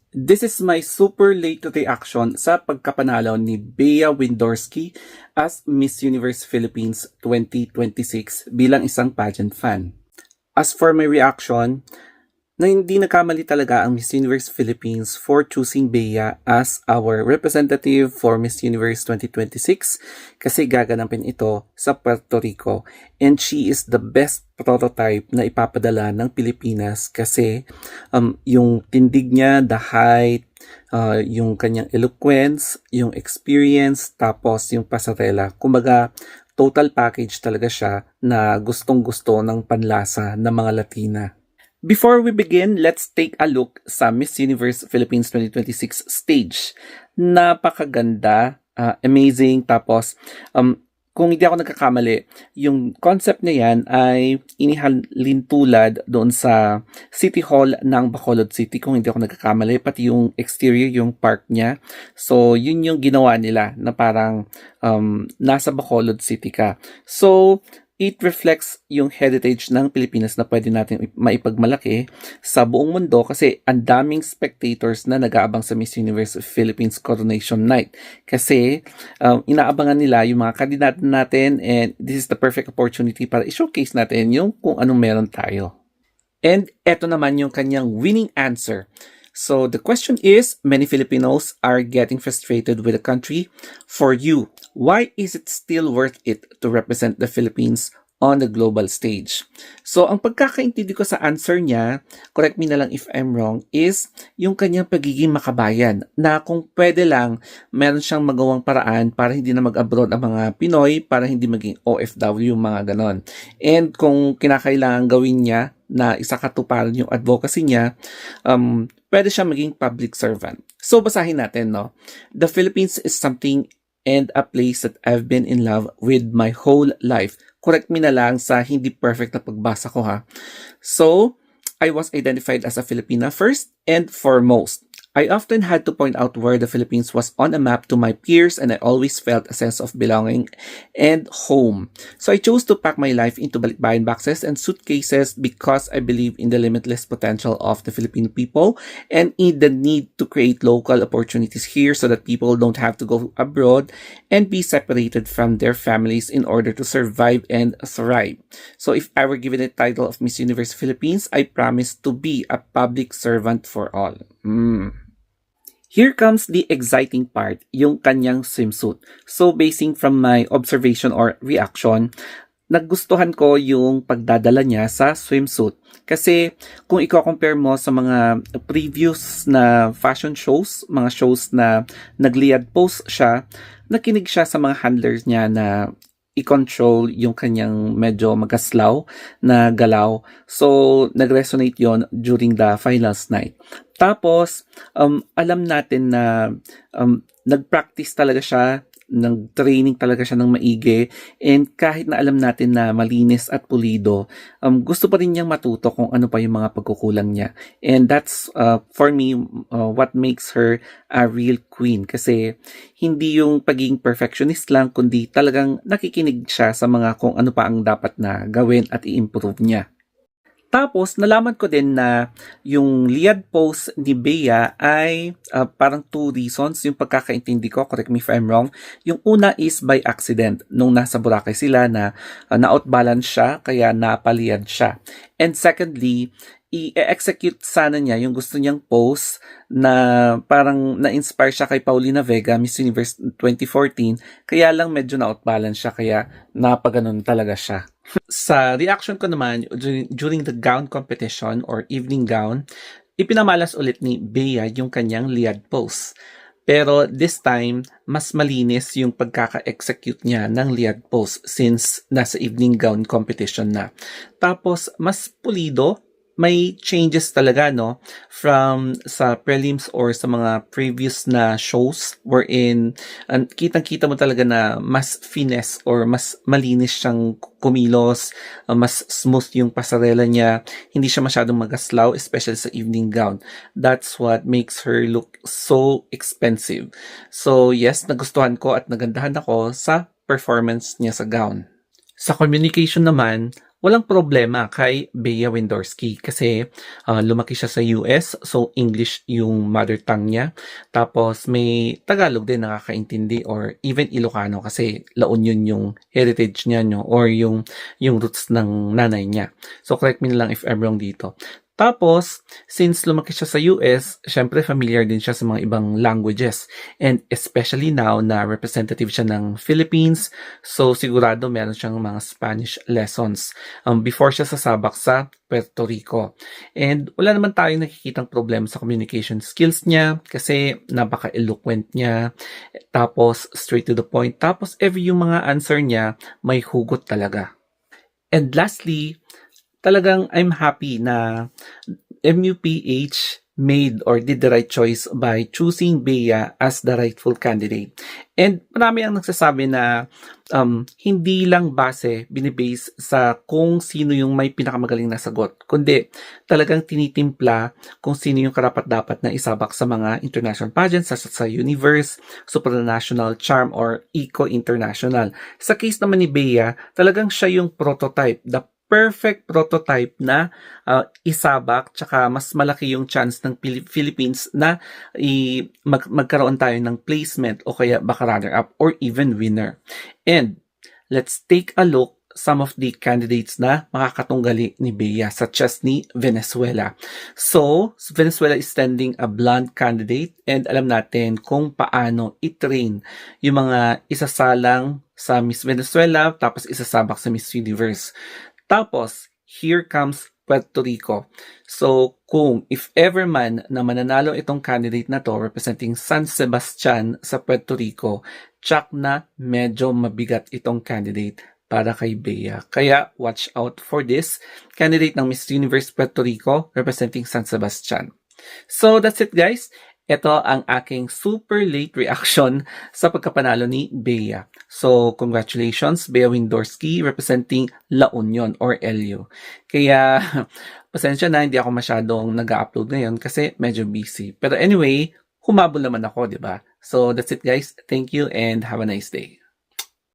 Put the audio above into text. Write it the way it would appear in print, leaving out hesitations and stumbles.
This is my super late reaction sa pagkapanalo ni Bea Windorski as Miss Universe Philippines 2026 bilang isang pageant fan. As for my reaction, na hindi nagkamali talaga ang Miss Universe Philippines for choosing Bea as our representative for Miss Universe 2026 kasi gaganapin ito sa Puerto Rico and she is the best prototype na ipapadala ng Pilipinas kasi yung tindig niya, the height, yung kanyang eloquence, yung experience, tapos yung pasarela. Kumbaga, total package talaga siya na gustong-gusto ng panlasa ng mga Latina. Before we begin, let's take a look sa Miss Universe Philippines 2026 stage. Napakaganda, amazing, tapos kung hindi ako nagkakamali, yung concept na yan ay inihalin tulad doon sa City Hall ng Bacolod City, kung hindi ako nagkakamali, pati yung exterior, yung park niya. So, yun yung ginawa nila na parang nasa Bacolod City ka. So, it reflects yung heritage ng Pilipinas na pwede natin maipagmalaki sa buong mundo kasi ang daming spectators na nag-aabang sa Miss Universe Philippines Coronation Night. Kasi inaabangan nila yung mga kandidato natin and this is the perfect opportunity para i-showcase natin yung kung anong meron tayo. And eto naman yung kanyang winning answer. So the question is, many Filipinos are getting frustrated with the country. For you, why is it still worth it to represent the Philippines on the global stage? So ang pagkakaintindi ko sa answer niya, correct me na lang if I'm wrong, is yung kanyang pagiging makabayan na kung pwede lang, meron siyang magawang paraan para hindi na mag-abroad ang mga Pinoy, para hindi maging OFW, mga ganon. And kung kinakailangan gawin niya na isakatuparan yung advocacy niya, pwede siya maging public servant. So basahin natin, no? The Philippines is something and a place that I've been in love with my whole life. Correct me na lang sa hindi perfect na pagbasa ko, ha. So, I was identified as a Filipina first and foremost. I often had to point out where the Philippines was on a map to my peers and I always felt a sense of belonging and home. So I chose to pack my life into balikbayan boxes and suitcases because I believe in the limitless potential of the Filipino people and in the need to create local opportunities here so that people don't have to go abroad and be separated from their families in order to survive and thrive. So if I were given the title of Miss Universe Philippines, I promise to be a public servant for all. Here comes the exciting part, yung kanyang swimsuit. So basing from my observation or reaction, nagustuhan ko yung pagdadala niya sa swimsuit. Kasi kung i-compare mo sa mga previous na fashion shows, mga shows na nag-lead pose siya, nakinig siya sa mga handlers niya na i-control yung kanyang medyo magaslaw na galaw. So, nag-resonate yon during the finals night. Tapos, alam natin na nag-practice talaga siya, nag-training talaga siya ng maigi, and kahit na alam natin na malinis at pulido, gusto pa rin niyang matuto kung ano pa yung mga pagkukulang niya. And that's, for me, what makes her a real queen. Kasi hindi yung pagiging perfectionist lang, kundi talagang nakikinig siya sa mga kung ano pa ang dapat na gawin at i-improve niya. Tapos, nalaman ko din na yung lead post ni Bea ay parang two reasons. Yung pagkakaintindi ko, correct me if I'm wrong. Yung una is by accident. Nung nasa Boracay sila na na-outbalance siya, kaya napaliyad siya. And secondly, i-execute sana niya yung gusto niyang post na parang na-inspire siya kay Paulina Vega, Miss Universe 2014. Kaya lang medyo na-outbalance siya, kaya napaganon talaga siya. Sa reaction ko naman, during the gown competition or evening gown, ipinamalas ulit ni Bea yung kanyang lead pose. Pero this time, mas malinis yung pagkaka-execute niya ng lead pose since nasa evening gown competition na. Tapos, mas pulido, may changes talaga, no, from sa prelims or sa mga previous na shows wherein kitang-kita mo talaga na mas finesse or mas malinis siyang kumilos, mas smooth yung pasarela niya, hindi siya masyadong magaslaw, especially sa evening gown. That's what makes her look so expensive. So yes, nagustuhan ko at nagandahan ako sa performance niya sa gown. Sa communication naman, walang problema kay Bea Windorski kasi lumaki siya sa US, so English yung mother tongue niya. Tapos may Tagalog din nakakaintindi or even Ilocano kasi La Union yung heritage niya, no, or yung roots ng nanay niya. So correct me na lang if I'm wrong dito. Tapos, since lumaki siya sa US, syempre familiar din siya sa mga ibang languages. And especially now na representative siya ng Philippines, so sigurado meron siyang mga Spanish lessons before siya sasabak sa Puerto Rico. And wala naman tayong nakikitang problema sa communication skills niya kasi napaka-eloquent niya, tapos straight to the point, tapos every yung mga answer niya may hugot talaga. And lastly, talagang I'm happy na MUPH made or did the right choice by choosing Bea as the rightful candidate. And marami ang nagsasabi na hindi lang base, binibase sa kung sino yung may pinakamagaling na sagot, kundi talagang tinitimpla kung sino yung karapat-dapat na isabak sa mga international pageants such as sa Universe, Supranational, Charm, or Eco International. Sa case naman ni Bea, talagang siya yung prototype, the perfect prototype na isabak, tsaka mas malaki yung chance ng Philippines na magkaroon tayo ng placement o kaya baka runner-up or even winner. And let's take a look some of the candidates na makakatunggali ni Bea, such as ni Venezuela. So, Venezuela is standing a blonde candidate and alam natin kung paano i-train yung mga isasalang sa Miss Venezuela tapos isasabak sa Miss Universe. Tapos, here comes Puerto Rico. So, kung if ever man na mananalo itong candidate na to representing San Sebastian sa Puerto Rico, tsak na medyo mabigat itong candidate para kay Bea. Kaya, watch out for this candidate ng Miss Universe Puerto Rico representing San Sebastian. So, that's it guys. Ito ang aking super late reaction sa pagkapanalo ni Bea. So, congratulations, Bea Windorski representing La Union or LU. Kaya, pasensya na, hindi ako masyadong nag-upload ngayon kasi medyo busy. Pero anyway, humabol naman ako, di ba? So, that's it guys. Thank you and have a nice day.